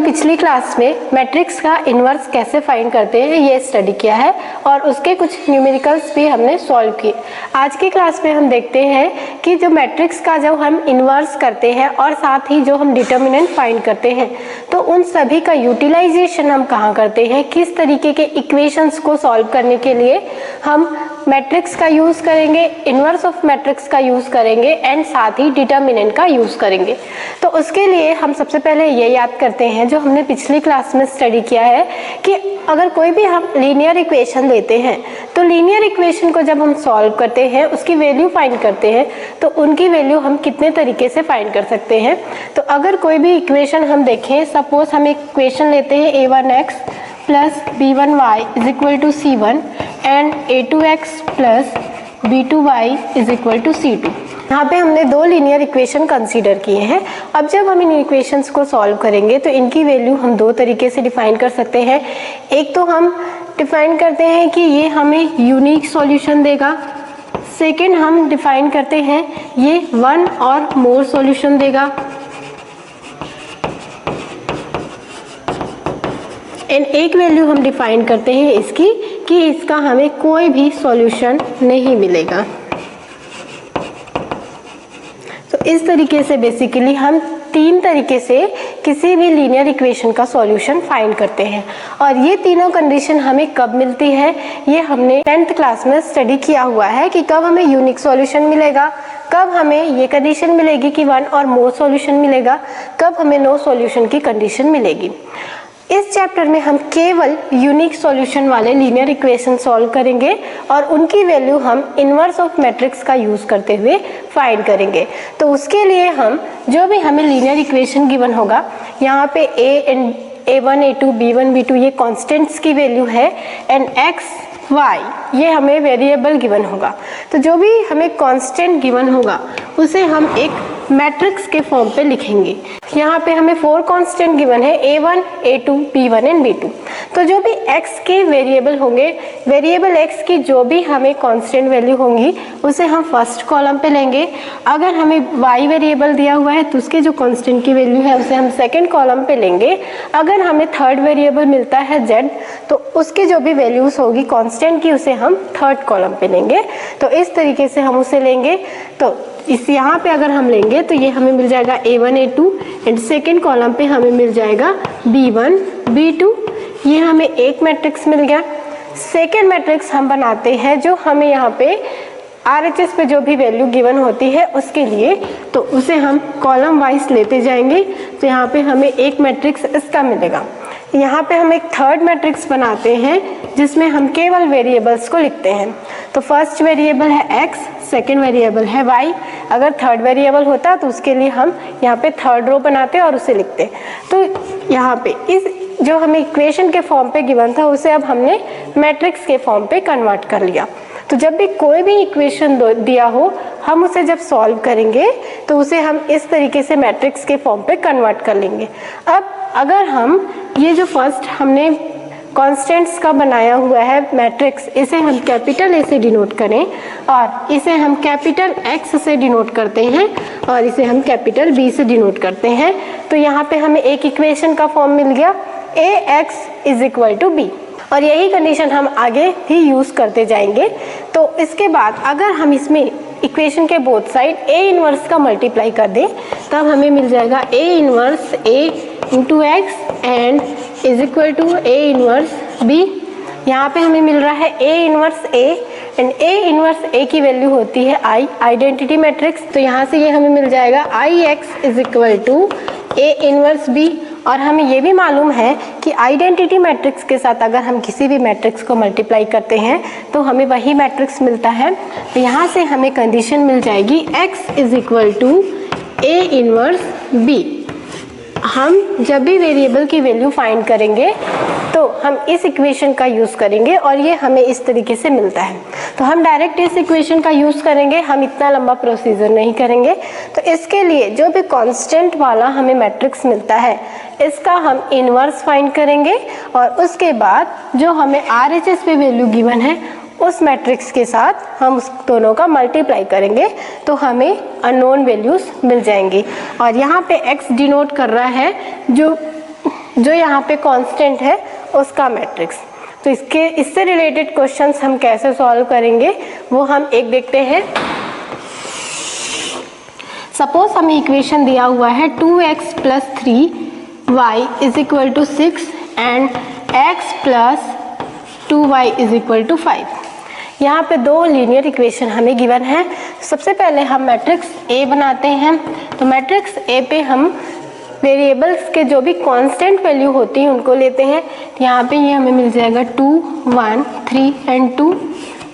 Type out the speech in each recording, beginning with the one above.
हमने पिछली क्लास में मैट्रिक्स का इन्वर्स कैसे फाइंड करते हैं ये स्टडी किया है और उसके कुछ न्यूमेरिकल्स भी हमने सॉल्व किए। आज की क्लास में हम देखते हैं कि जो मैट्रिक्स का जब हम इन्वर्स करते हैं और साथ ही जो हम डिटर्मिनेंट फाइंड करते हैं तो उन सभी का यूटिलाइजेशन हम कहाँ करते हैं, किस तरीके के इक्वेशंस को सॉल्व करने के लिए हम मैट्रिक्स का यूज़ करेंगे, इन्वर्स ऑफ मैट्रिक्स का यूज़ करेंगे एंड साथ ही डिटर्मिनेंट का यूज़ करेंगे। तो उसके लिए हम सबसे पहले ये याद करते हैं जो हमने पिछली क्लास में स्टडी किया है कि अगर कोई भी हम लीनियर इक्वेशन लेते हैं तो लीनियर इक्वेशन को जब हम सॉल्व करते हैं, उसकी वैल्यू फाइंड करते हैं तो उनकी वैल्यू हम कितने तरीके से फाइंड कर सकते हैं। तो अगर कोई भी इक्वेशन हम देखें, सपोज हम एक इक्वेशन लेते हैं a1x plus b1y is equal to c1 and a2x plus b2y is equal to c2। यहाँ पे हमने दो लीनियर इक्वेशन कंसीडर किए हैं। अब जब हम इन इक्वेशंस को सॉल्व करेंगे तो इनकी वैल्यू हम दो तरीके से डिफाइन कर सकते हैं। एक तो हम डिफाइन करते हैं कि ये हमें यूनिक सॉल्यूशन देगा, सेकेंड हम डिफाइन करते हैं ये वन और मोर सॉल्यूशन देगा एंड एक वैल्यू हम डिफाइन करते हैं इसकी कि इसका हमें कोई भी सॉल्यूशन नहीं मिलेगा। तो इस तरीके से बेसिकली हम तीन तरीके से किसी भी लीनियर इक्वेशन का सॉल्यूशन फाइंड करते हैं और ये तीनों कंडीशन हमें कब मिलती है ये हमने 10th क्लास में स्टडी किया हुआ है कि कब हमें यूनिक सॉल्यूशन मिलेगा, कब हमें ये कंडीशन मिलेगी कि वन और मोर सॉल्यूशन मिलेगा, कब हमें नो सॉल्यूशन की कंडीशन मिलेगी। इस चैप्टर में हम केवल यूनिक सॉल्यूशन वाले लीनियर इक्वेशन सॉल्व करेंगे और उनकी वैल्यू हम इन्वर्स ऑफ मैट्रिक्स का यूज़ करते हुए फाइंड करेंगे। तो उसके लिए हम जो भी हमें लीनियर इक्वेशन गिवन होगा, यहाँ पे a1 a2 b1 b2 ये कॉन्स्टेंट्स की वैल्यू है एंड x y ये हमें वेरिएबल गिवन होगा। तो जो भी हमें कांस्टेंट गिवन होगा उसे हम एक मैट्रिक्स के फॉर्म पे लिखेंगे। यहाँ पे हमें 4 कांस्टेंट गिवन है a1 a2 b1 and b2। तो जो भी x के वेरिएबल होंगे, वेरिएबल x की जो भी हमें कांस्टेंट वैल्यू होंगी उसे हम फर्स्ट कॉलम पे लेंगे। अगर हमें y वेरिएबल दिया हुआ है तो उसके जो कांस्टेंट की वैल्यू है उसे हम सेकेंड कॉलम पे लेंगे। अगर हमें थर्ड वेरिएबल मिलता है z तो उसकी जो भी वैल्यूज होगी कांस्टेंट की उसे हम थर्ड कॉलम पे लेंगे। तो इस तरीके से हम उसे लेंगे। तो इस यहाँ पे अगर हम लेंगे तो ये हमें मिल जाएगा a1 a2 and second column पे हमें मिल जाएगा b1 b2। ये हमें एक मैट्रिक्स मिल गया। सेकेंड मैट्रिक्स हम बनाते हैं जो हमें यहाँ पे RHS पे जो भी वैल्यू गिवन होती है उसके लिए, तो उसे हम कॉलम वाइज लेते जाएंगे। तो यहाँ पे हमें एक मैट्रिक्स इसका मिलेगा। यहाँ पे हम एक थर्ड मैट्रिक्स बनाते हैं जिसमें हम केवल वेरिएबल्स को लिखते हैं। तो फर्स्ट वेरिएबल है x, सेकेंड वेरिएबल है y। अगर थर्ड वेरिएबल होता तो उसके लिए हम यहाँ पे थर्ड रो बनाते और उसे लिखते। तो यहाँ पे इस जो हमें इक्वेशन के फॉर्म पे गिवन था उसे अब हमने मैट्रिक्स के फॉर्म पे कन्वर्ट कर लिया। तो जब भी कोई भी इक्वेशन दिया हो हम उसे जब सॉल्व करेंगे तो उसे हम इस तरीके से मैट्रिक्स के फॉर्म पे कन्वर्ट कर लेंगे। अब अगर हम ये जो फर्स्ट हमने कॉन्स्टेंट्स का बनाया हुआ है मैट्रिक्स, इसे हम कैपिटल ए से डिनोट करें और इसे हम कैपिटल X से डिनोट करते हैं और इसे हम कैपिटल B से डिनोट करते हैं। तो यहाँ पे हमें एक इक्वेशन का फॉर्म मिल गया ax is equal to b और यही कंडीशन हम आगे भी यूज़ करते जाएंगे। तो इसके बाद अगर हम इसमें इक्वेशन के बोथ साइड a इनवर्स का मल्टीप्लाई कर दें तब हमें मिल जाएगा a inverse a into x and is equal to a inverse b। यहाँ पे हमें मिल रहा है a inverse a and a inverse a की वैल्यू होती है i, आइडेंटिटी मैट्रिक्स। तो यहाँ से ये हमें मिल जाएगा ix is equal to a inverse b। और हमें ये भी मालूम है कि आइडेंटिटी मैट्रिक्स के साथ अगर हम किसी भी मैट्रिक्स को मल्टीप्लाई करते हैं तो हमें वही मैट्रिक्स मिलता है। तो यहाँ से हमें कंडीशन मिल जाएगी x is equal to a inverse b। हम जब भी वेरिएबल की वैल्यू फाइंड करेंगे तो हम इस इक्वेशन का यूज़ करेंगे और ये हमें इस तरीके से मिलता है। तो हम डायरेक्ट इस इक्वेशन का यूज़ करेंगे, हम इतना लंबा प्रोसीजर नहीं करेंगे। तो इसके लिए जो भी कांस्टेंट वाला हमें मैट्रिक्स मिलता है इसका हम इन्वर्स फाइंड करेंगे और उसके बाद जो हमें RHS पे वैल्यू गिवन है उस मैट्रिक्स के साथ हम उस दोनों का मल्टीप्लाई करेंगे तो हमें अननोन वैल्यूज मिल जाएंगी। और यहाँ पे x डिनोट कर रहा है जो जो यहाँ पे कांस्टेंट है उसका मैट्रिक्स। तो इससे रिलेटेड क्वेश्चंस हम कैसे सॉल्व करेंगे वो हम एक देखते हैं। सपोज हमें इक्वेशन दिया हुआ है 2x + 3y = 6 and x + 2y = 5। यहाँ पे दो लीनियर इक्वेशन हमें गिवन है। सबसे पहले हम मैट्रिक्स A बनाते हैं। तो मैट्रिक्स A पे हम वेरिएबल्स के जो भी कांस्टेंट वैल्यू होती हैं उनको लेते हैं। तो यहाँ पे ये हमें मिल जाएगा 2, 1, 3 एंड 2।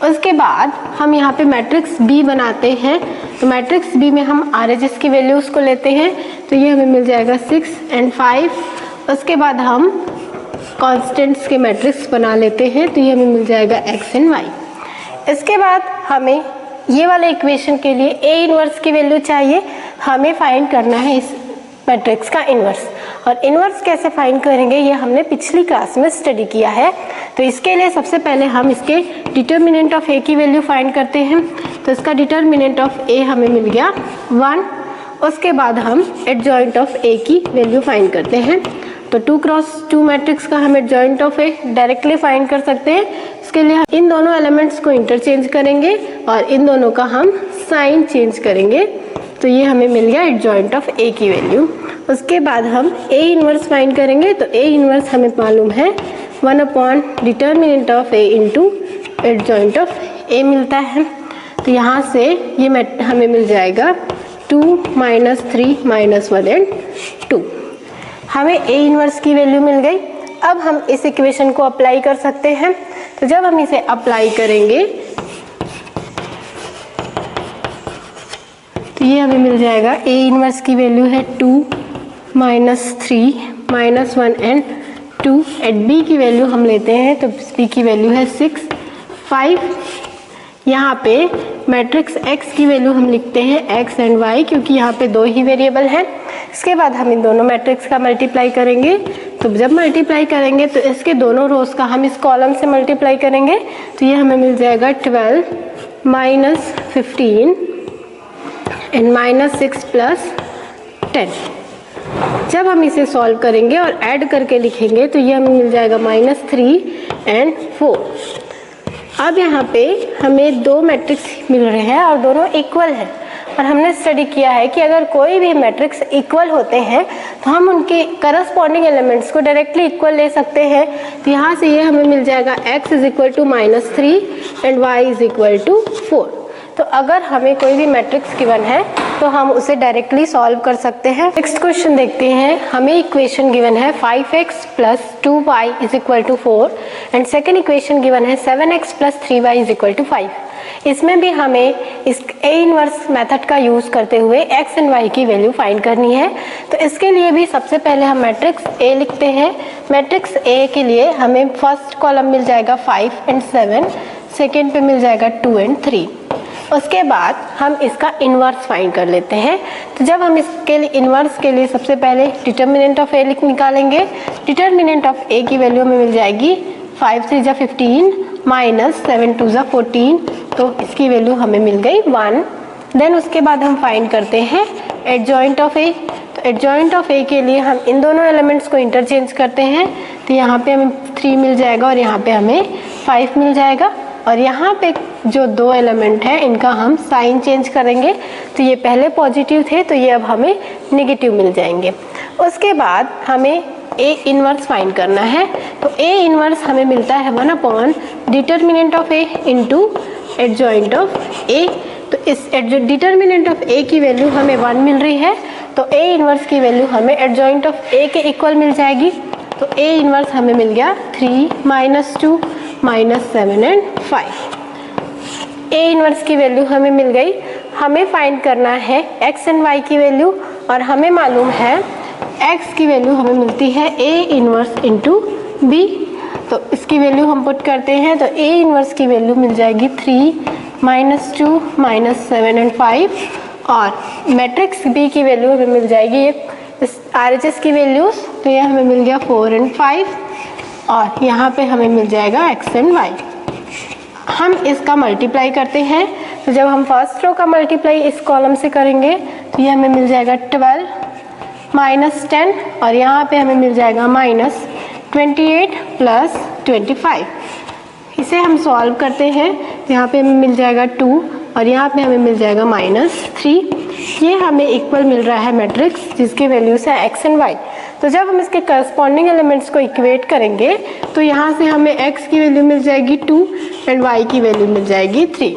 उसके बाद हम यहाँ पे मैट्रिक्स B बनाते हैं। तो मैट्रिक्स B में हम RHS की वैल्यूज़ को लेते हैं। तो ये हमें मिल जाएगा 6 एंड 5। उसके बाद हम कांस्टेंट्स के मैट्रिक्स बना लेते हैं। तो ये हमें मिल जाएगा x एंड y। इसके बाद हमें ये वाले इक्वेशन के लिए A इन्वर्स की वैल्यू चाहिए। हमें फाइंड करना है इस मैट्रिक्स का इन्वर्स। और इन्वर्स कैसे फाइंड करेंगे ये हमने पिछली क्लास में स्टडी किया है। तो इसके लिए सबसे पहले हम इसके डिटर्मिनेंट ऑफ A की वैल्यू फाइंड करते हैं। तो इसका डिटर्मिनेंट ऑफ A हमें मिल गया 1। उसके बाद हम एडजॉइंट ऑफ A की वैल्यू फाइंड करते हैं। तो 2 क्रॉस 2 मैट्रिक्स का हम adjoint of A directly find कर सकते हैं। इसके लिए हम इन दोनों एलिमेंट्स को इंटरचेंज करेंगे और इन दोनों का हम साइन चेंज करेंगे। तो ये हमें मिल गया एडजॉइंट ऑफ A की वैल्यू। उसके बाद हम A इन्वर्स फाइंड करेंगे। तो A इन्वर्स हमें मालूम है determinant of A × adjoint of A मिलता है। तो यहाँ से ये हमें मिल जाएगा 2, -3, -1 एंड 2। हमें A इन्वर्स की वैल्यू मिल गई। अब हम इस इक्वेशन को अप्लाई कर सकते हैं। तो जब हम इसे अप्लाई करेंगे तो ये हमें मिल जाएगा A इन्वर्स की वैल्यू है 2, -3, -1 एंड 2। एट B की वैल्यू हम लेते हैं। तो B की वैल्यू है 6, 5। यहाँ पे मैट्रिक्स X की वैल्यू हम लिखते हैं x एंड y, क्योंकि यहाँ पे दो ही वेरिएबल हैं। इसके बाद हम इन दोनों मैट्रिक्स का मल्टीप्लाई करेंगे। तो जब मल्टीप्लाई करेंगे तो इसके दोनों रोज का हम इस कॉलम से मल्टीप्लाई करेंगे। तो ये हमें मिल जाएगा 12, -15 एंड -6 + 10। जब हम इसे सॉल्व करेंगे और ऐड करके लिखेंगे तो ये हमें मिल जाएगा -3 एंड 4। अब यहाँ पे हमें दो मैट्रिक्स मिल रहे हैं और दोनों इक्वल हैं। और हमने स्टडी किया है कि अगर कोई भी मैट्रिक्स इक्वल होते हैं तो हम उनके करस्पॉन्डिंग एलिमेंट्स को डायरेक्टली इक्वल ले सकते हैं। तो यहाँ से ये हमें मिल जाएगा x = -3 एंड y = 4। तो अगर हमें कोई भी मैट्रिक्स गिवन है तो हम उसे डायरेक्टली सॉल्व कर सकते हैं। नेक्स्ट क्वेश्चन देखते हैं। हमें इक्वेशन गिवन है 5x + 2y = 4 and second equation given है 7x + 3y = 5। इसमें भी हमें इस A इन्वर्स मेथड का यूज़ करते हुए x एंड y की वैल्यू फाइंड करनी है। तो इसके लिए भी सबसे पहले हम मैट्रिक्स A लिखते हैं। मैट्रिक्स A के लिए हमें फर्स्ट कॉलम मिल जाएगा 5 एंड 7, सेकेंड पे मिल जाएगा 2 एंड 3। उसके बाद हम इसका इन्वर्स फाइंड कर लेते हैं। तो जब हम इसके लिए इन्वर्स के लिए सबसे पहले डिटर्मिनेंट ऑफ A निकालेंगे। डिटर्मिनेंट ऑफ A की वैल्यू हमें मिल जाएगी 5 3 = 15 -7 2 = 14। तो इसकी वैल्यू हमें मिल गई 1। देन उसके बाद हम फाइंड करते हैं एडजॉइंट ऑफ A। तो एडजॉइंट ऑफ A के लिए हम इन दोनों एलिमेंट्स को इंटरचेंज करते हैं। तो यहाँ पे हमें 3 मिल जाएगा और यहाँ पे हमें 5 मिल जाएगा। और यहाँ पे जो दो एलिमेंट हैं इनका हम साइन चेंज करेंगे। तो ये पहले पॉजिटिव थे तो ये अब हमें नेगेटिव मिल जाएंगे। उसके बाद हमें A इन्वर्स फाइंड करना है। तो A इन्वर्स हमें मिलता है determinant of A × adjoint of A। तो इस डिटर्मिनेंट ऑफ A की वैल्यू हमें 1 मिल रही है। तो A इन्वर्स की वैल्यू हमें एडजॉइंट ऑफ A के इक्वल मिल जाएगी। तो A इन्वर्स हमें मिल गया 3 -2 -7 एंड 5। A इन्वर्स की वैल्यू हमें मिल गई। हमें फाइंड करना है x एंड y की वैल्यू और हमें मालूम है x की वैल्यू हमें मिलती है A इन्वर्स × B। तो इसकी वैल्यू हम पुट करते हैं। तो A इन्वर्स की वैल्यू मिल जाएगी 3 -2 -7 एंड 5। और मैट्रिक्स B की वैल्यू हमें मिल जाएगी RHS की वैल्यूज। तो ये हमें मिल गया 4 एंड 5 और यहाँ पे हमें मिल जाएगा x एंड y। हम इसका मल्टीप्लाई करते हैं। तो जब हम फर्स्ट रो का मल्टीप्लाई इस कॉलम से करेंगे तो ये हमें मिल जाएगा 12 -10 और यहाँ पे हमें मिल जाएगा -28 + 25। इसे हम सॉल्व करते हैं, यहाँ पे हमें मिल जाएगा 2 और यहाँ पे हमें मिल जाएगा -3। ये हमें इक्वल मिल रहा है मैट्रिक्स जिसकी वैल्यूज है x एंड y। तो जब हम इसके करस्पॉन्डिंग एलिमेंट्स को इक्वेट करेंगे तो यहाँ से हमें x की वैल्यू मिल जाएगी 2 एंड y की वैल्यू मिल जाएगी 3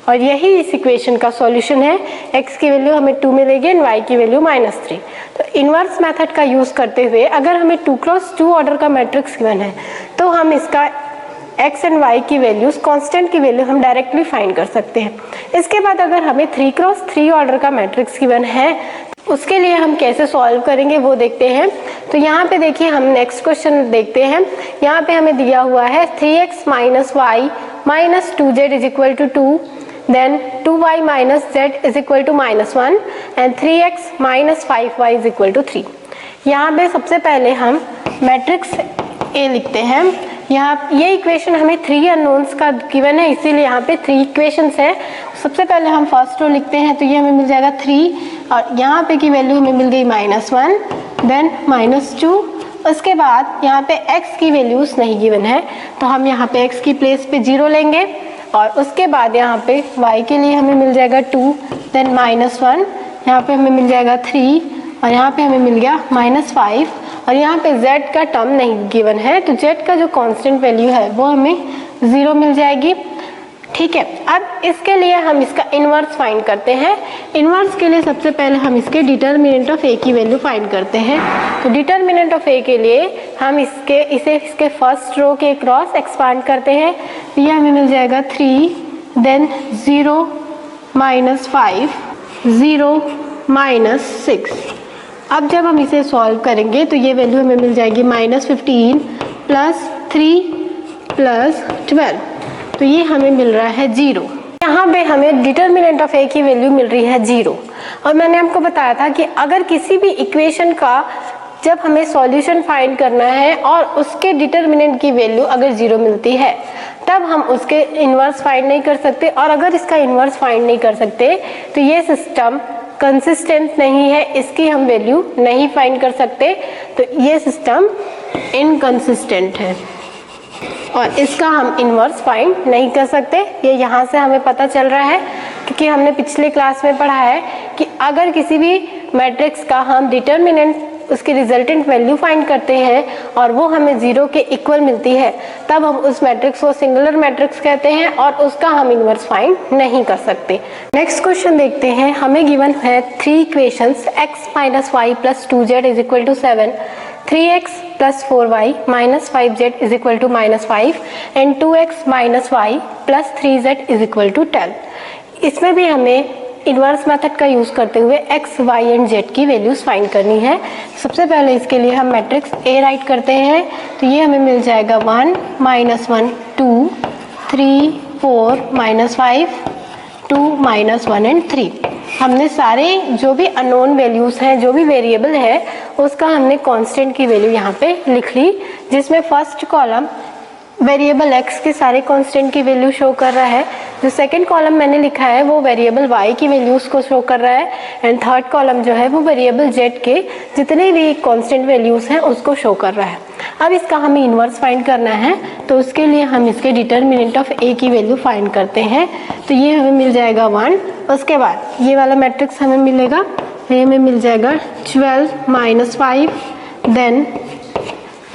और यही इस इक्वेशन का सॉल्यूशन है। x की वैल्यू हमें 2 मिलेगी एंड y की वैल्यू -3। तो इन्वर्स मेथड का यूज़ करते हुए अगर हमें 2x2 ऑर्डर का मैट्रिक्स गिवन है तो हम इसका x एंड y की वैल्यूज कांस्टेंट की वैल्यू हम डायरेक्टली फाइंड कर सकते हैं। इसके बाद अगर हमें 3x3 ऑर्डर का मैट्रिक्स गिवन है उसके लिए हम कैसे सॉल्व करेंगे वो देखते हैं। तो यहाँ पे देखिए हम नेक्स्ट क्वेश्चन देखते हैं। यहाँ पे हमें दिया हुआ है 3x - y - 2z = 2, then 2y - z = -1 and 3x - 5y = 3। यहाँ पे सबसे पहले हम मैट्रिक्स A लिखते हैं। यहाँ ये इक्वेशन हमें 3 अननोन्स का गिवन है, इसीलिए यहाँ पे 3 इक्वेशंस है। सबसे पहले हम फर्स्ट रो लिखते हैं, तो ये हमें मिल जाएगा 3 और यहाँ पे की वैल्यू हमें मिल गई -1 देन -2। उसके बाद यहाँ पे x की वैल्यूज नहीं गिवन है तो हम यहाँ पे x की प्लेस पे 0 लेंगे और उसके बाद यहाँ पे y के लिए हमें मिल जाएगा 2 देन -1, यहाँ पे हमें मिल जाएगा 3 और यहाँ पे हमें मिल गया -5 और यहाँ पे z का टर्म नहीं गिवन है तो z का जो कांस्टेंट वैल्यू है वो हमें 0 मिल जाएगी। ठीक है, अब इसके लिए हम इसका इन्वर्स फाइंड करते हैं। इन्वर्स के लिए सबसे पहले हम इसके डिटर्मिनेंट ऑफ a की वैल्यू फाइंड करते हैं। तो डिटर्मिनेंट ऑफ a के लिए हम इसे इसके फर्स्ट रो के क्रॉस एक्सपांड करते हैं। तो ये हमें मिल जाएगा 3 देन 0 -5 0 -6। अब जब हम इसे सॉल्व करेंगे तो ये वैल्यू हमें मिल जाएगी -15 + 3 + 12, तो ये हमें मिल रहा है 0। यहाँ पे हमें डिटर्मिनेंट ऑफ a की वैल्यू मिल रही है 0 और मैंने आपको बताया था कि अगर किसी भी इक्वेशन का जब हमें सॉल्यूशन फाइंड करना है और उसके डिटर्मिनेंट की वैल्यू अगर 0 मिलती है तब हम उसके इन्वर्स फाइंड नहीं कर सकते और अगर इसका इन्वर्स फाइंड नहीं कर सकते तो ये सिस्टम कंसिस्टेंट नहीं है, इसकी हम वैल्यू नहीं फाइंड कर सकते, तो ये सिस्टम इनकंसिस्टेंट है और इसका हम इन्वर्स फाइंड नहीं कर सकते। ये यहाँ से हमें पता चल रहा है क्योंकि हमने पिछले क्लास में पढ़ा है कि अगर किसी भी मैट्रिक्स का हम डिटर्मिनेंट उसकी रिजल्टेंट वैल्यू फाइंड करते हैं और वो हमें 0 के इक्वल मिलती है तब हम उस मैट्रिक्स को सिंगुलर मैट्रिक्स कहते हैं और उसका हम इन्वर्स फाइंड नहीं कर सकते। नेक्स्ट क्वेश्चन देखते हैं। हमें गिवन है 3 equations x - y + 2z = 7, 3x + 4y - 5z = -5 and 2x - y + 3z = 10। इसमें भी हमें इन्वर्स मेथड का यूज़ करते हुए x, y एंड z की वैल्यूज फाइंड करनी है। सबसे पहले इसके लिए हम मैट्रिक्स A राइट करते हैं, तो ये हमें मिल जाएगा 1 -1 2 3 4 -5 2 -1 एंड 3। हमने सारे जो भी अननोन वैल्यूज हैं, जो भी वेरिएबल है उसका हमने कांस्टेंट की वैल्यू यहाँ पे लिख ली, जिसमें फर्स्ट कॉलम वेरिएबल x के सारे कांस्टेंट की वैल्यू शो कर रहा है, जो सेकंड कॉलम मैंने लिखा है वो वेरिएबल y की वैल्यूज को शो कर रहा है एंड थर्ड कॉलम जो है वो वेरिएबल z के जितने भी कांस्टेंट वैल्यूज हैं उसको शो कर रहा है। अब इसका हमें इन्वर्स फाइंड करना है तो उसके लिए हम इसके डिटर्मिनेंट ऑफ a की वैल्यू फाइंड करते हैं। तो ये हमें मिल जाएगा 1, उसके बाद ये वाला मैट्रिक्स हमें मिलेगा, ये हमें मिल जाएगा 12 -5 देन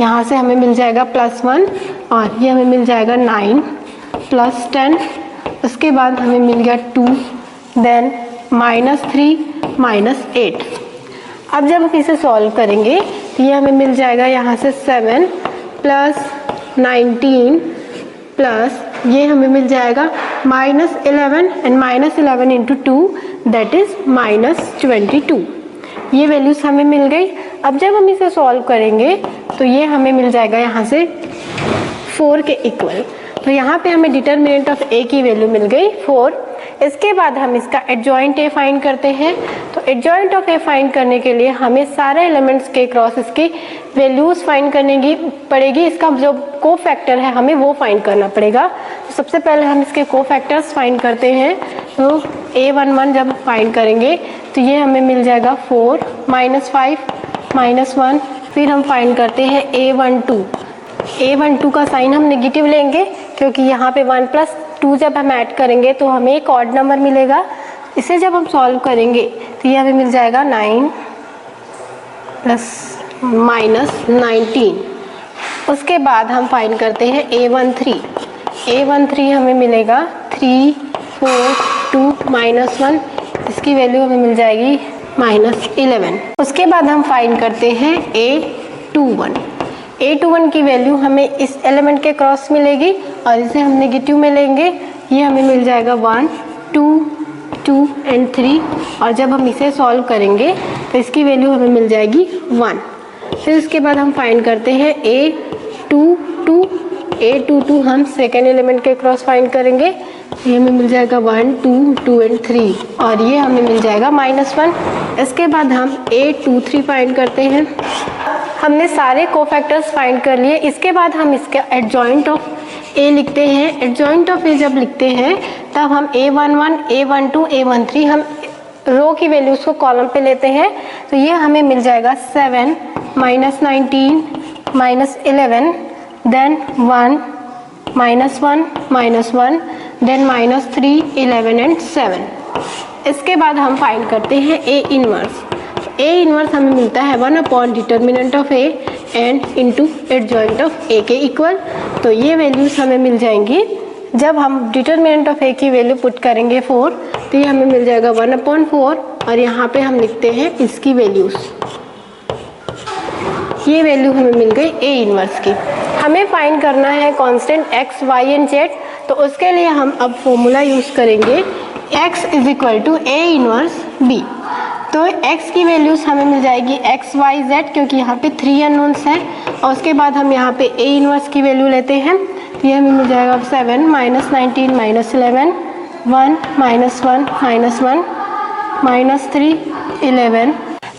यहाँ से हमें मिल जाएगा +1 और ये हमें मिल जाएगा 9 + 10, उसके बाद हमें मिल गया 2 देन -3 -8। अब जब हम इसे सॉल्व करेंगे तो ये हमें मिल जाएगा यहाँ से 7 + 19 प्लस ये हमें मिल जाएगा -11 एंड -11 × 2 दैट इज -22। ये वैल्यूज हमें मिल गई। अब जब हम इसे सॉल्व करेंगे तो ये हमें मिल जाएगा यहाँ से 4 के इक्वल। तो यहाँ पे हमें डिटर्मिनेंट ऑफ a की वैल्यू मिल गई 4। इसके बाद हम इसका एडजॉइंट a फाइंड करते हैं। तो एडजॉइंट ऑफ a फाइंड करने के लिए हमें सारे एलिमेंट्स के क्रॉस इसकी वैल्यूज फाइंड करने की पड़ेगी। इसका जो को फैक्टर है हमें वो फाइंड करना पड़ेगा। तो सबसे पहले हम इसके को फैक्टर्स फाइंड करते हैं। तो a11 जब फाइंड करेंगे तो ये हमें मिल जाएगा 4 -5 -1। फिर हम फाइंड करते हैं A12। A12 का साइन हम नेगेटिव लेंगे क्योंकि यहाँ पे 1 + 2 जब हम ऐड करेंगे तो हमें एक ऑड नंबर मिलेगा। इसे जब हम सॉल्व करेंगे तो ये हमें मिल जाएगा 9 + -19। उसके बाद हम फाइंड करते हैं A13। A13 हमें मिलेगा 3 4 2 -1, इसकी वैल्यू हमें मिल जाएगी -11। उसके बाद हम फाइंड करते हैं A21। A21 की वैल्यू हमें इस एलिमेंट के क्रॉस मिलेगी और इसे हम नेगेटिव में लेंगे। ये हमें मिल जाएगा 1 2 2 एंड 3, और जब हम इसे सॉल्व करेंगे तो इसकी वैल्यू हमें मिल जाएगी 1। फिर उसके बाद हम फाइंड करते हैं A22। A22 हम सेकेंड एलिमेंट के क्रॉस फाइंड करेंगे। ये हमें मिल जाएगा 1 2 2 एंड 3, और ये हमें मिल जाएगा -1। इसके बाद हम A23 फाइंड करते हैं। हमने सारे कोफैक्टर्स फाइंड कर लिए। इसके बाद हम इसका एडजॉइंट ऑफ A लिखते हैं। एडजॉइंट ऑफ A जब लिखते हैं तब हम A11 A12 A13 हम रो की वैल्यूज़ को कॉलम पे लेते हैं। तो ये हमें मिल जाएगा 7 -19 -11 देन 1 -1 -1 देन -3 11 एंड 7। इसके बाद हम फाइंड करते हैं A इनवर्स। A इनवर्स हमें मिलता है 1 determinant of A and into adjoint of A के इक्वल। तो ये वैल्यूज़ हमें मिल जाएंगी। जब हम डिटर्मिनेंट ऑफ A की वैल्यू पुट करेंगे 4, तो ये हमें मिल जाएगा 1/4, और यहाँ पे हम लिखते हैं इसकी वैल्यूज़। ये वैल्यू हमें मिल गई A इनवर्स की। हमें फाइंड करना है constant x, y and z। तो उसके लिए हम अब फॉर्मूला यूज़ करेंगे x = A इनवर्स B। तो x की वैल्यूज़ हमें मिल जाएगी x, y, z, क्योंकि यहाँ पे 3 अननोन्स हैं। और उसके बाद हम यहाँ पे A इनवर्स की वैल्यू लेते हैं। तो ये हमें मिल जाएगा 7 -19 -11 1 -1 -3 11।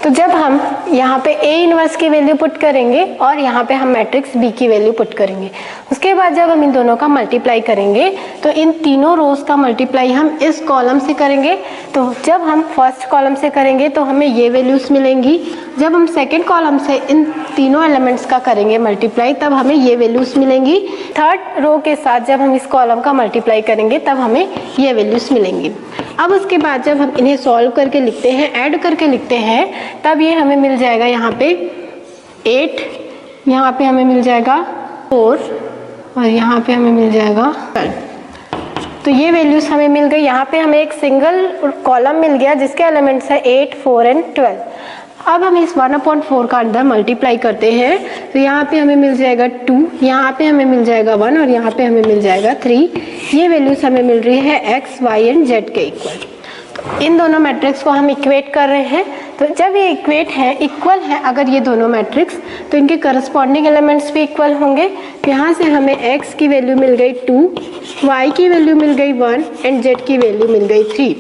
तो जब हम यहाँ पे A इनवर्स की वैल्यू पुट करेंगे और यहाँ पे हम मैट्रिक्स B की वैल्यू पुट करेंगे, उसके बाद जब हम इन दोनों का मल्टीप्लाई करेंगे तो इन तीनों रोज का मल्टीप्लाई हम इस कॉलम से करेंगे। तो जब हम फर्स्ट कॉलम से करेंगे तो हमें ये वैल्यूज़ मिलेंगी। जब हम सेकेंड कॉलम से इन तीनों एलिमेंट्स का करेंगे मल्टीप्लाई तब हमें ये वैल्यूज़ मिलेंगी। थर्ड रो के साथ जब हम इस कॉलम का मल्टीप्लाई करेंगे तब हमें ये वैल्यूज़ मिलेंगी। अब उसके बाद जब हम इन्हें सॉल्व करके लिखते हैं, ऐड करके लिखते हैं, तब ये हमें मिल जाएगा यहाँ पे 8, यहाँ पे हमें मिल जाएगा 4 और यहाँ पे हमें मिल जाएगा 12। तो ये वैल्यूज़ हमें मिल गई। यहाँ पे हमें एक सिंगल कॉलम मिल गया जिसके एलिमेंट्स है 8 4 एंड 12। अब हम इस 1/4 का अंदर मल्टीप्लाई करते हैं तो यहाँ पे हमें मिल जाएगा 2, यहाँ पे हमें मिल जाएगा 1 और यहाँ पे हमें मिल जाएगा 3। ये वैल्यूज़ हमें मिल रही है x, y एंड z के इक्वल। तो इन दोनों मैट्रिक्स को हम इक्वेट कर रहे हैं। तो जब ये इक्वेट है, इक्वल है अगर ये दोनों मैट्रिक्स, तो इनके करस्पॉन्डिंग एलिमेंट्स भी इक्वल होंगे। तो यहाँ से हमें x की वैल्यू मिल गई 2, y की वैल्यू मिल गई 1 एंड z की वैल्यू मिल गई 3।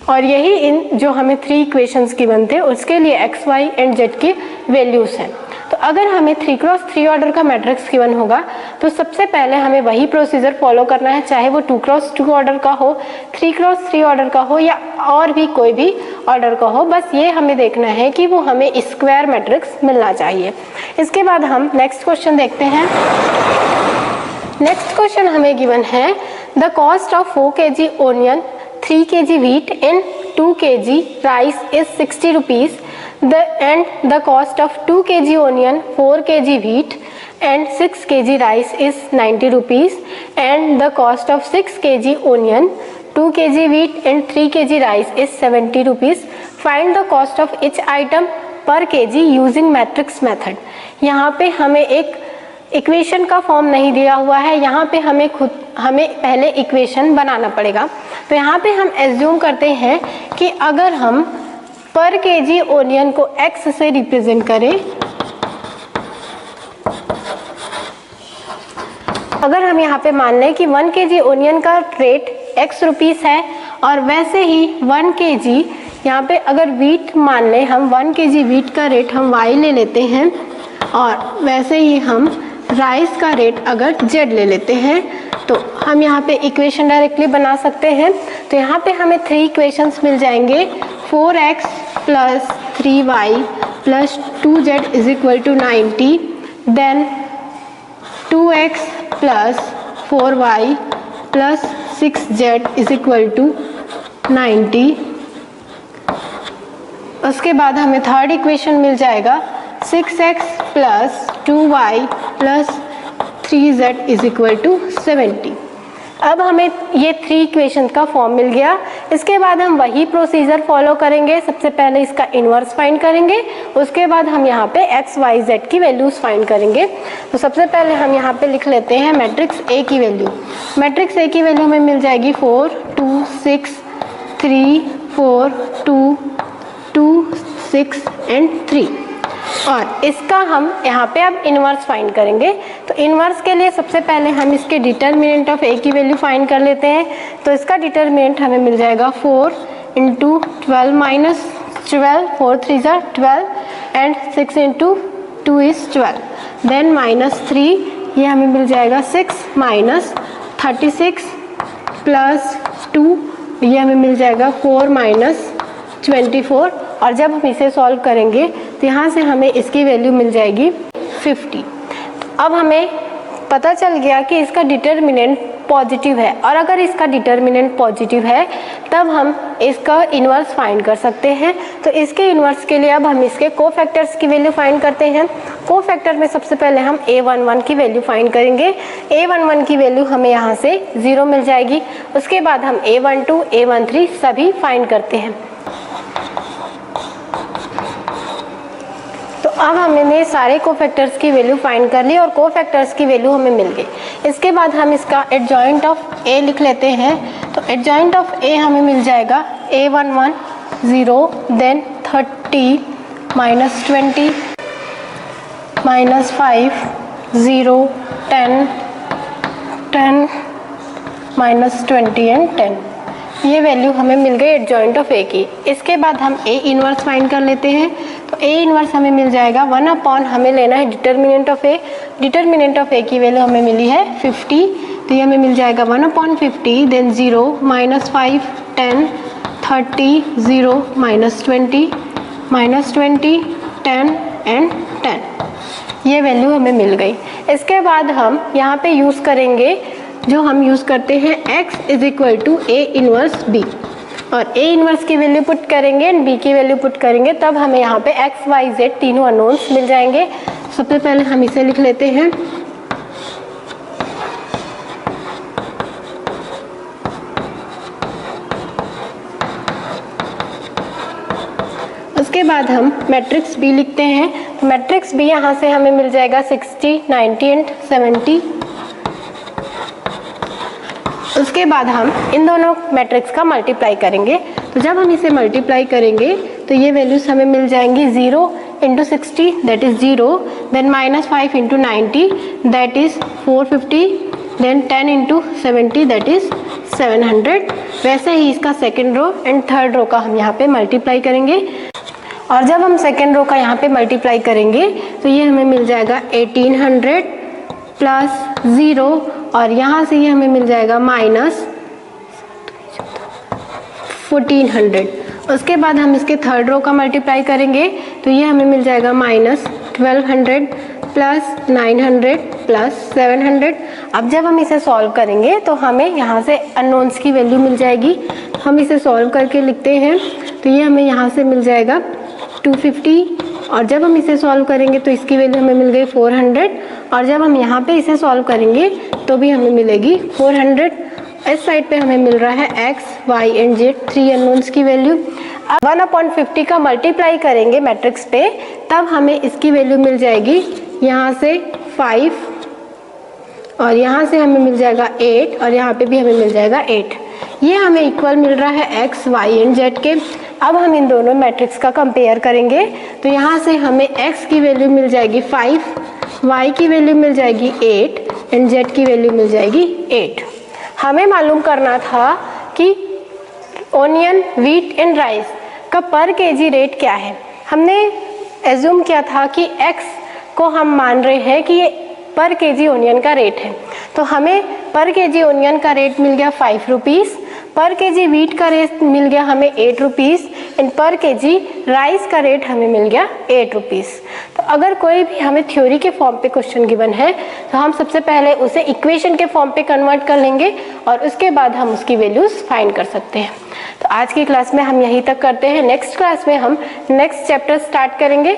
और यही इन जो हमें 3 इक्वेशंस गिवन थे उसके लिए x, y एंड z की वैल्यूज़ हैं। तो अगर हमें 3x3 ऑर्डर का मैट्रिक्स गिवन होगा तो सबसे पहले हमें वही प्रोसीजर फॉलो करना है, चाहे वो 2x2 ऑर्डर का हो, 3x3 ऑर्डर का हो या और भी कोई भी ऑर्डर का हो। बस ये हमें देखना है कि वो हमें स्क्वायर मैट्रिक्स मिलना चाहिए। इसके बाद हम नेक्स्ट क्वेश्चन देखते हैं। नेक्स्ट क्वेश्चन हमें गिवन है the cost of 4 kg onion, 3 kg wheat and 2 kg rice is 60 rupees. The cost of 2 kg onion, 4 kg wheat and 6 kg rice is 90 rupees. And the cost of 6 kg onion, 2 kg wheat and 3 kg rice is 70 rupees. Find the cost of each item per kg using matrix method. यहाँ पे हमें एक equation का form नहीं दिया हुआ है, यहाँ पे हमें पहले इक्वेशन बनाना पड़ेगा। तो यहाँ पे हम एज्यूम करते हैं कि अगर हम पर केजी ओनियन को x से रिप्रेजेंट करें, अगर हम यहाँ पे मान लें कि 1 kg ओनियन का रेट x रुपीस है और वैसे ही 1 kg यहाँ पे अगर वीट मान लें, हम 1 kg वीट का रेट हम y ले लेते हैं और वैसे ही हम राइस का रेट अगर z ले लेते हैं, तो हम यहाँ पे इक्वेशन डायरेक्टली बना सकते हैं। तो यहाँ पे हमें 3 इक्वेशंस मिल जाएंगे। 4x plus 3y plus 2z is equal to 90, then 2x plus 4y plus 6z is equal to 90। उसके बाद हमें थर्ड इक्वेशन मिल जाएगा 6x plus 2y plus 3z is equal to 70। अब हमें ये 3 इक्वेशन का फॉर्म मिल गया। इसके बाद हम वही प्रोसीजर फॉलो करेंगे। सबसे पहले इसका इन्वर्स फाइंड करेंगे, उसके बाद हम यहाँ पे x, y, z की वैल्यूज फाइंड करेंगे। तो सबसे पहले हम यहाँ पे लिख लेते हैं मैट्रिक्स A की वैल्यू। मैट्रिक्स A की वैल्यू हमें मिल जाएगी 4 2 6 3 4 2 2 6 एंड 3। और इसका हम यहाँ पे अब इन्वर्स फाइंड करेंगे। तो इन्वर्स के लिए सबसे पहले हम इसके डिटर्मिनेंट ऑफ A की वैल्यू फाइंड कर लेते हैं। तो इसका डिटर्मिनेंट हमें मिल जाएगा 4 इंटू 12 माइनस 12, 4 3 ज़ा 12 and 6 into 2 is 12, then minus 3, ये हमें मिल जाएगा 6 माइनस 36 प्लस 2, ये हमें मिल जाएगा 4 माइनस 24। और जब हम इसे सॉल्व करेंगे तो यहाँ से हमें इसकी वैल्यू मिल जाएगी 50। अब हमें पता चल गया कि इसका डिटर्मिनेंट पॉजिटिव है, और अगर इसका डिटर्मिनेंट पॉजिटिव है तब हम इसका इन्वर्स फाइंड कर सकते हैं। तो इसके इन्वर्स के लिए अब हम इसके कोफैक्टर्स की वैल्यू फाइंड करते हैं। कोफैक्टर में सबसे पहले हम a11 की वैल्यू फाइंड करेंगे। a11 की वैल्यू हमें यहाँ से 0 मिल जाएगी। उसके बाद हम a12, a13 सभी फाइंड करते हैं। तो अब हमने सारे कोफैक्टर्स की वैल्यू फाइंड कर ली और कोफैक्टर्स की वैल्यू हमें मिल गई। इसके बाद हम इसका एडजॉइंट ऑफ A लिख लेते हैं। तो एडजॉइंट ऑफ A हमें मिल जाएगा a11 0, then 30 minus 20 minus 5 0 10 10 minus 20 and 10। ये वैल्यू हमें मिल गई एडजॉइंट ऑफ A की। इसके बाद हम A इन्वर्स फाइंड कर लेते हैं। तो A इन्वर्स हमें मिल जाएगा 1 अपॉन, हमें लेना है determinant of A। Determinant of A की वैल्यू हमें मिली है 50, तो ये हमें मिल जाएगा 1 upon 50, then 0 minus 5 10 30 0 minus 20 10 and 10। ये वैल्यू हमें मिल गई। इसके बाद हम यहाँ पे यूज़ करेंगे जो हम यूज़ करते हैं x is equal to A inverse B, और A इनवर्स की वैल्यू पुट करेंगे एंड B की वैल्यू पुट करेंगे, तब हमें यहाँ पे x, y, z तीनों अननोन्स मिल जाएंगे। सबसे पहले हम इसे लिख लेते हैं। उसके बाद हम मैट्रिक्स B लिखते हैं। तो मैट्रिक्स B यहाँ से हमें मिल जाएगा 60 90 एंड 70। उसके बाद हम इन दोनों मैट्रिक्स का मल्टीप्लाई करेंगे। तो जब हम इसे मल्टीप्लाई करेंगे तो ये वैल्यूज हमें मिल जाएंगी 0 into 60 that is 0, then minus 5 into 90 that is 450, then 10 into 70 that is 700। वैसे ही इसका second row and third row का हम यहाँ पे मल्टीप्लाई करेंगे। और जब हम सेकेंड रो का यहाँ पे मल्टीप्लाई करेंगे तो ये हमें मिल जाएगा 1800 प्लस 0, और यहाँ से ये हमें मिल जाएगा माइनस 1400। उसके बाद हम इसके थर्ड रो का मल्टीप्लाई करेंगे तो ये हमें मिल जाएगा माइनस 1200 प्लस 900 प्लस 700। अब जब हम इसे सॉल्व करेंगे तो हमें यहाँ से अननोन्स की वैल्यू मिल जाएगी। हम इसे सॉल्व करके लिखते हैं। तो ये हमें यहाँ से मिल जाएगा 250, और जब हम इसे सॉल्व करेंगे तो इसकी वैल्यू हमें मिल गई 400, और जब हम यहाँ पे इसे सॉल्व करेंगे तो भी हमें मिलेगी 400। इस साइड पे हमें मिल रहा है x, y and z 3 unknowns की वैल्यू। अब 1/50 का मल्टीप्लाई करेंगे मैट्रिक्स पे, तब हमें इसकी वैल्यू मिल जाएगी यहाँ से 5, और यहाँ से हमें मिल जाएगा 8, और यहाँ पे भी हमें मिल जाएगा 8। ये हमें इक्वल मिल रहा है x, y एंड z के। अब हम इन दोनों मैट्रिक्स का कंपेयर करेंगे। तो यहाँ से हमें x की वैल्यू मिल जाएगी 5, y की वैल्यू मिल जाएगी 8 एंड z की वैल्यू मिल जाएगी 8। हमें मालूम करना था कि ओनियन, व्हीट एंड राइस का पर केजी रेट क्या है। हमने एज्यूम किया था कि x को हम मान रहे हैं कि ये पर केजी ओनियन का रेट है। तो हमें पर केजी ओनियन का रेट मिल गया 5 रुपीज़। पर केजी वीट का रेट मिल गया हमें 8 रुपीज़ एंड पर केजी राइस का रेट हमें मिल गया 8 रुपीज़। तो अगर कोई भी हमें थ्योरी के फॉर्म पे क्वेश्चन गिवन है तो हम सबसे पहले उसे इक्वेशन के फॉर्म पे कन्वर्ट कर लेंगे और उसके बाद हम उसकी वैल्यूज फाइंड कर सकते हैं। तो आज की क्लास में हम यहीं तक करते हैं। नेक्स्ट क्लास में हम नेक्स्ट चैप्टर स्टार्ट करेंगे।